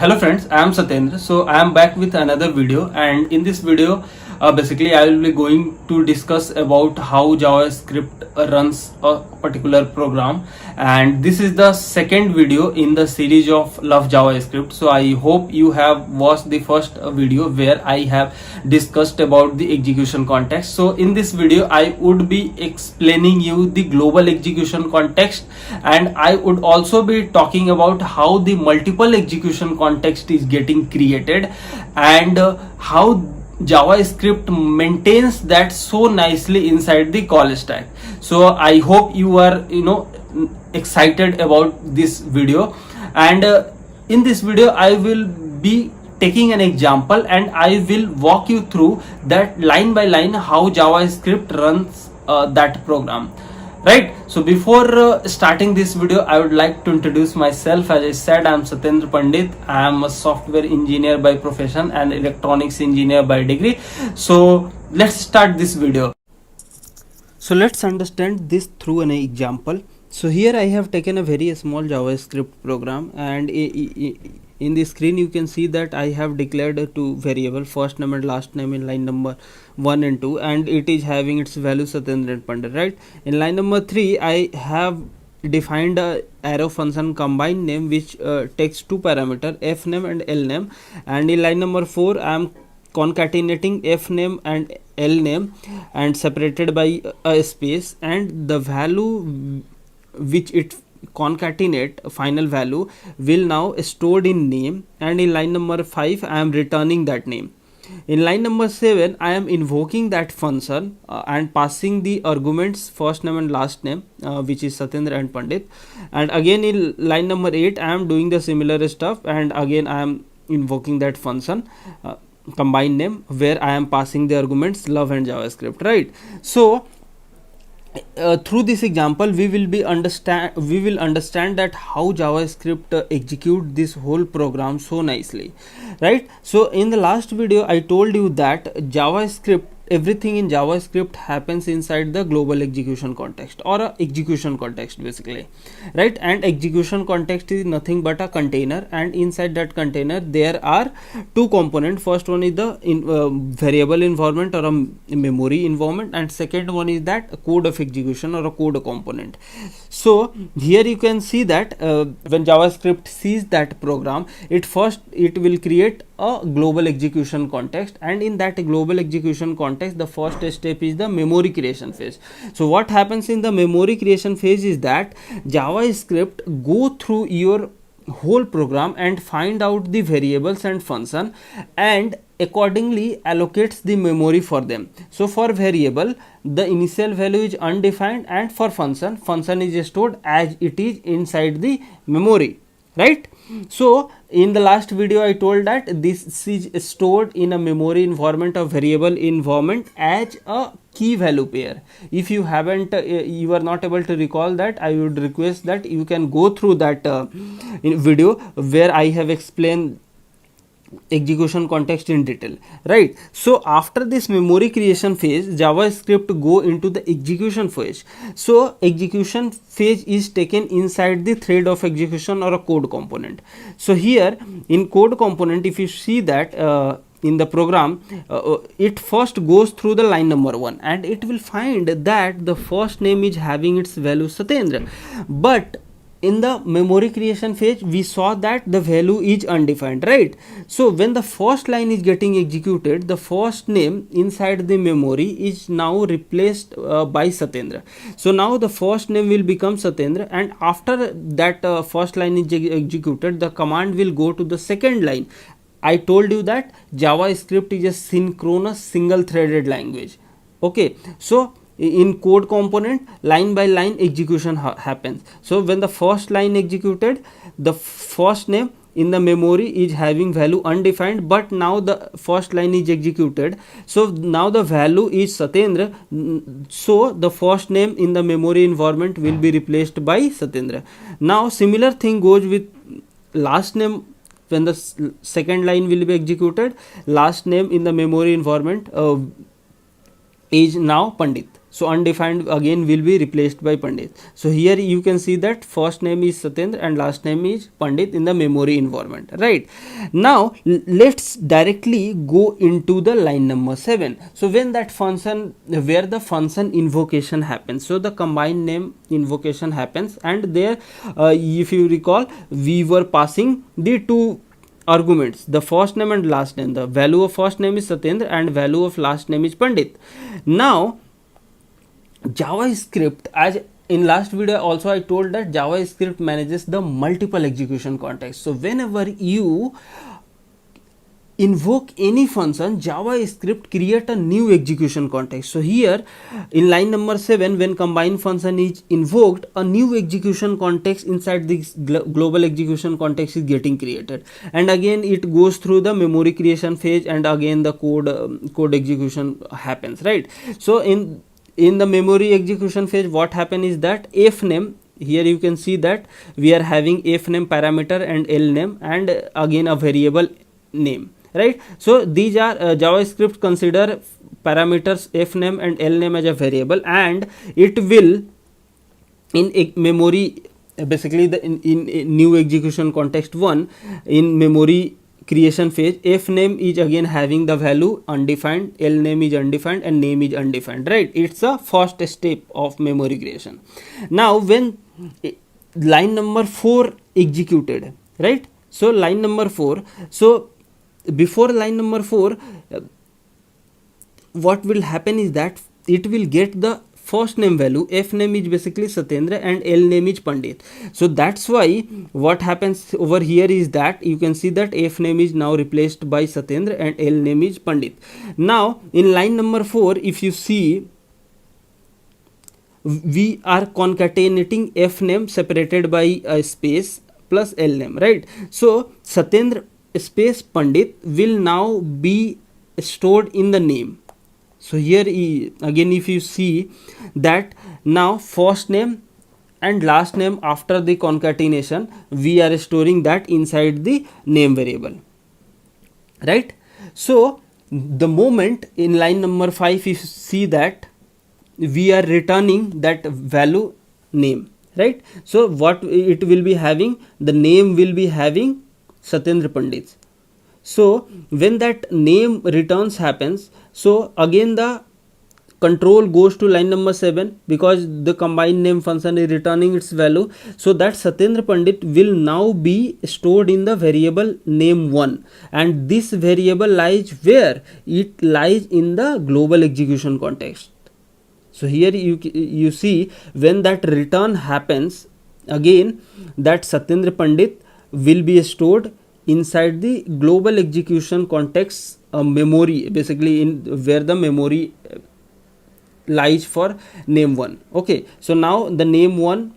Hello friends, I am Satyendra. So I am back with another video, and in this video basically I will be going to discuss about how JavaScript runs a particular program, and this is the second video in the series of Love JavaScript. So I hope you have watched the first video where I have discussed about the execution context. So in this video I would be explaining you the global execution context, and I would also be talking about how the multiple execution context is getting created, and how JavaScript maintains that so nicely inside the call stack. So I hope you are excited about this video, and in this video I will be taking an example and I will walk you through that line by line how JavaScript runs that program. Right, so before starting this video I would like to introduce myself. As I said, I am Satyendra Pandit. I am a software engineer by profession and electronics engineer by degree. So let's start this video. So let's understand this through an example. So here I have taken a very small JavaScript program, and in the screen you can see that I have declared two variable, first name and last name, in line number 1 and 2, and it is having its value Satyendra and Pandit. Right, in line number 3 I have defined a arrow function combine name which takes two parameter, f name and l name, and in line number 4 I am concatenating f name and l name and separated by a space, and the value which it concatenate final value will now stored in name, and in line number 5 I am returning that name. In line number 7 I am invoking that function and passing the arguments first name and last name which is Satyendra and Pandit, and again in line number 8 I am doing the similar stuff, and again I am invoking that function combine name where I am passing the arguments love and JavaScript. Right, so through this example we will understand that how JavaScript execute this whole program so nicely. Right, so in the last video I told you that everything in JavaScript happens inside the global execution context or a execution context basically. Right, and execution context is nothing but a container, and inside that container there are two components. First one is the variable environment or a memory environment, and second one is that code of execution or a code component. So here you can see that when JavaScript sees that program, it will create a global execution context, and in that global execution context the first step is the memory creation phase. So what happens in the memory creation phase is that JavaScript go through your whole program and find out the variables and function and accordingly allocates the memory for them. So for variable the initial value is undefined, and for function is stored as it is inside the memory. Right, so in the last video I told that this is stored in a memory environment or variable environment as a key value pair. If you haven't you are not able to recall that, I would request that you can go through that video where I have explained execution context in detail. Right, so after this memory creation phase JavaScript go into the execution phase. So execution phase is taken inside the thread of execution or a code component. So here in code component if you see that in the program it first goes through the line number 1 and it will find that the first name is having its value Satyendra, but in the memory creation phase we saw that the value is undefined. Right, so when the first line is getting executed, the first name inside the memory is now replaced by Satyendra. So now the first name will become Satyendra, and after that first line is executed, the command will go to the second line. I told you that JavaScript is a synchronous single threaded language. Okay, so in code component line by line execution happens. So when the first line executed, the first name in the memory is having value undefined, but now the first line is executed, so now the value is Satyendra, so the first name in the memory environment will be replaced by Satyendra. Now similar thing goes with last name. When the second line will be executed, last name in the memory environment is now Pandit. So undefined again will be replaced by Pandit. So here you can see that first name is Satyendra and last name is Pandit in the memory environment, right? Now let's directly go into the line number 7. So when that function, where the function invocation happens, so the combined name invocation happens, and there if you recall, we were passing the two arguments, the first name and last name. The value of first name is Satyendra and value of last name is Pandit. Now JavaScript, as in last video also I told that JavaScript manages the multiple execution context. So whenever you invoke any function, JavaScript create a new execution context. So here in line number 7, when combine function is invoked, a new execution context inside this global execution context is getting created, and again it goes through the memory creation phase, and again the code execution happens, right? So in the memory execution phase, what happen is that f name, here you can see that we are having f name parameter and l name, and again a variable name, right? So these are JavaScript consider parameters f name and l name as a variable, and it will in memory, basically the in new execution context 1, in memory creation phase, f name is again having the value undefined, l name is undefined, and name is undefined, right? It's a first step of memory creation. Now when line number 4 executed, right? So line number 4, so before line number 4, what will happen is that it will get the first name value, f name is basically Satyendra and l name is Pandit. So that's why what happens over here is that you can see that f name is now replaced by Satyendra and l name is Pandit. Now in line number 4, if you see, we are concatenating f name separated by a space plus l name, right? So Satyendra space Pandit will now be stored in the name. So here again if you see that now first name and last name after the concatenation, we are storing that inside the name variable, right? So the moment in line number 5, if you see that we are returning that value name, right? So what it will be having, the name will be having Satyendra Pandit. So when that name returns happens, so again the control goes to line number 7, because the combined name function is returning its value. So that Satyendra Pandit will now be stored in the variable name 1, and this variable lies where? It lies in the global execution context. So here you see when that return happens, again that Satyendra Pandit will be stored inside the global execution context memory, basically in where the memory lies for name 1. Okay, so now the name 1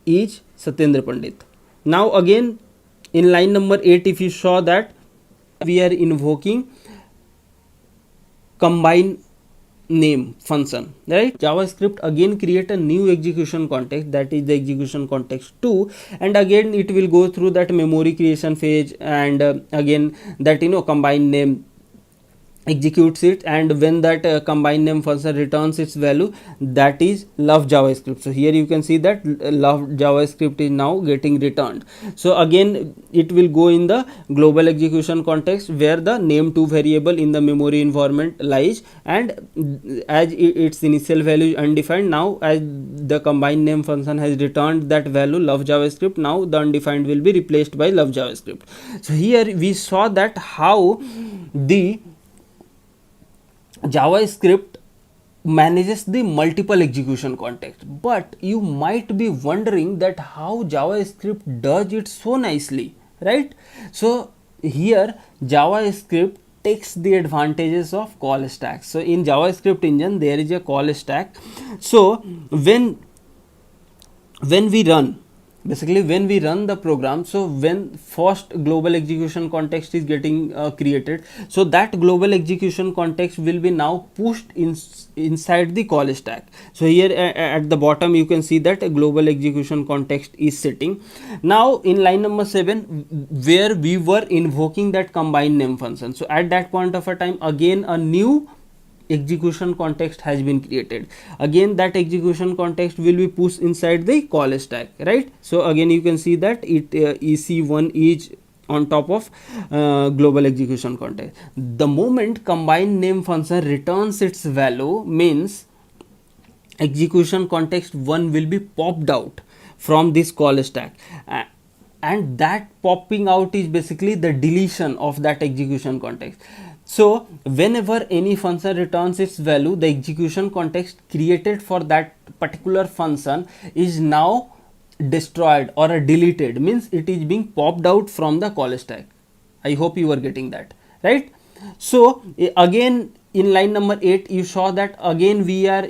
is Satyendra Pandit. Now again in line number 8, if you saw that we are invoking combine name function, right? JavaScript again create a new execution context, that is the execution context 2, and again it will go through that memory creation phase, and again that combine name executes it, and when that combine name function returns its value, that is love JavaScript. So here you can see that love JavaScript is now getting returned. So again it will go in the global execution context where the name2 variable in the memory environment lies, and as its initial value is undefined, now as the combine name function has returned that value love JavaScript, now the undefined will be replaced by love JavaScript. So here we saw that how the JavaScript manages the multiple execution context, but you might be wondering that how JavaScript does it so nicely, right? So here JavaScript takes the advantages of call stack. So in JavaScript engine there is a call stack. So when we run, basically when we run the program, so when first global execution context is getting created, so that global execution context will be now pushed inside the call stack. So here at the bottom you can see that a global execution context is sitting. Now in line number 7 where we were invoking that combine name function, so at that point of a time again a new execution context has been created. Again, that execution context will be pushed inside the call stack, right? So again you can see that it EC1 is on top of global execution context. The moment combine name function returns its value, means execution context 1 will be popped out from this call stack, and that popping out is basically the deletion of that execution context. So whenever any function returns its value, the execution context created for that particular function is now destroyed or deleted, means it is being popped out from the call stack. I hope you are getting that, right? So again in line number 8 you saw that again we are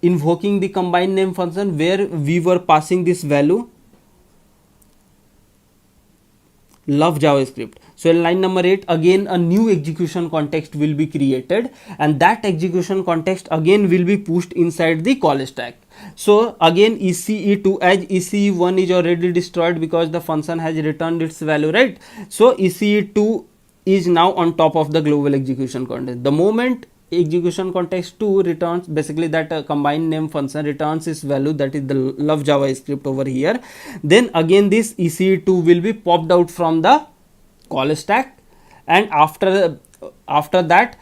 invoking the combine name function where we were passing this value love JavaScript. So in line number 8 again a new execution context will be created, and that execution context again will be pushed inside the call stack. So again ECE2, as ECE1 is already destroyed because the function has returned its value, right? So ECE2 is now on top of the global execution context. The moment execution context 2 returns, basically that combined name function returns its value, that is the love JavaScript over here, then again this ECE2 will be popped out from the call stack, and after that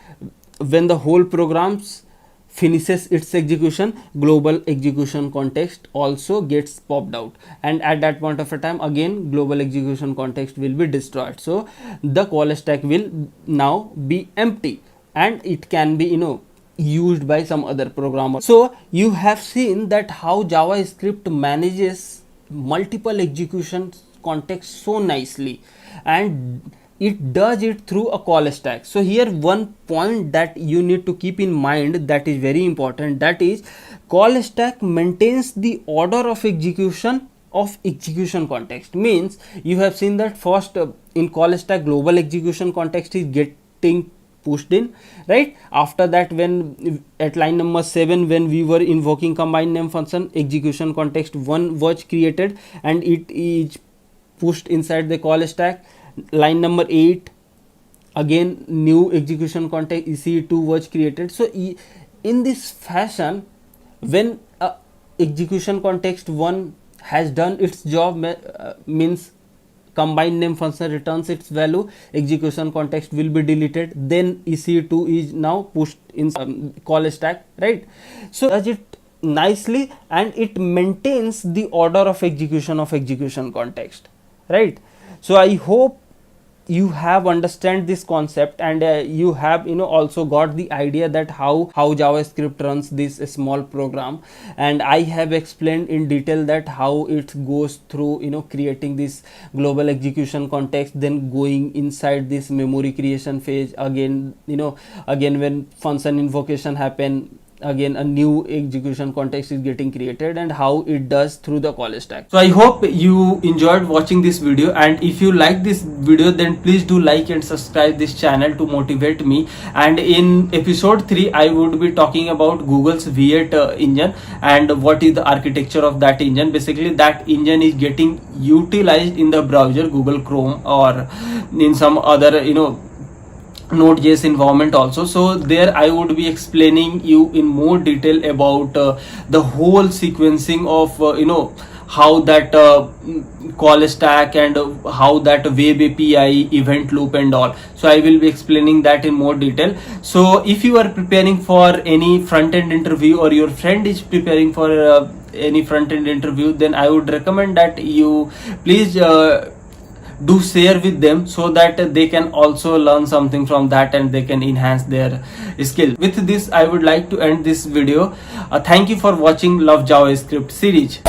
when the whole programs finishes its execution, global execution context also gets popped out, and at that point of a time again global execution context will be destroyed. So the call stack will now be empty, and it can be used by some other programmer. So you have seen that how JavaScript manages multiple execution contexts so nicely, and it does it through a call stack. So here one point that you need to keep in mind that is very important, that is call stack maintains the order of execution of execution context. Means you have seen that first in call stack global execution context is getting pushed in, right? After that, when at line number 7 when we were invoking combined name function, execution context 1 was created and it is pushed inside the call stack. Line number 8 again new execution context ECE2 was created. So in this fashion, when execution context 1 has done its job, means combined name function returns its value, execution context will be deleted, then ECE2 is now pushed in call stack, right? So does it nicely, and it maintains the order of execution context, right? So I hope you have understand this concept, and you have also got the idea that how JavaScript runs this small program, and I have explained in detail that how it goes through creating this global execution context, then going inside this memory creation phase. Again again when function invocation happen, again a new execution context is getting created, and how it does through the call stack. So I hope you enjoyed watching this video, and if you like this video then please do like and subscribe this channel to motivate me. And in episode 3 I would be talking about Google's V8 engine and what is the architecture of that engine. Basically that engine is getting utilized in the browser Google Chrome or in some other Node.js environment also. So there I would be explaining you in more detail about the whole sequencing of how that call stack and how that web API event loop and all. So I will be explaining that in more detail. So if you are preparing for any front-end interview, or your friend is preparing for any front-end interview, then I would recommend that you please do share with them, so that they can also learn something from that and they can enhance their skill. With this I would like to end this video. Thank you for watching Love JavaScript series.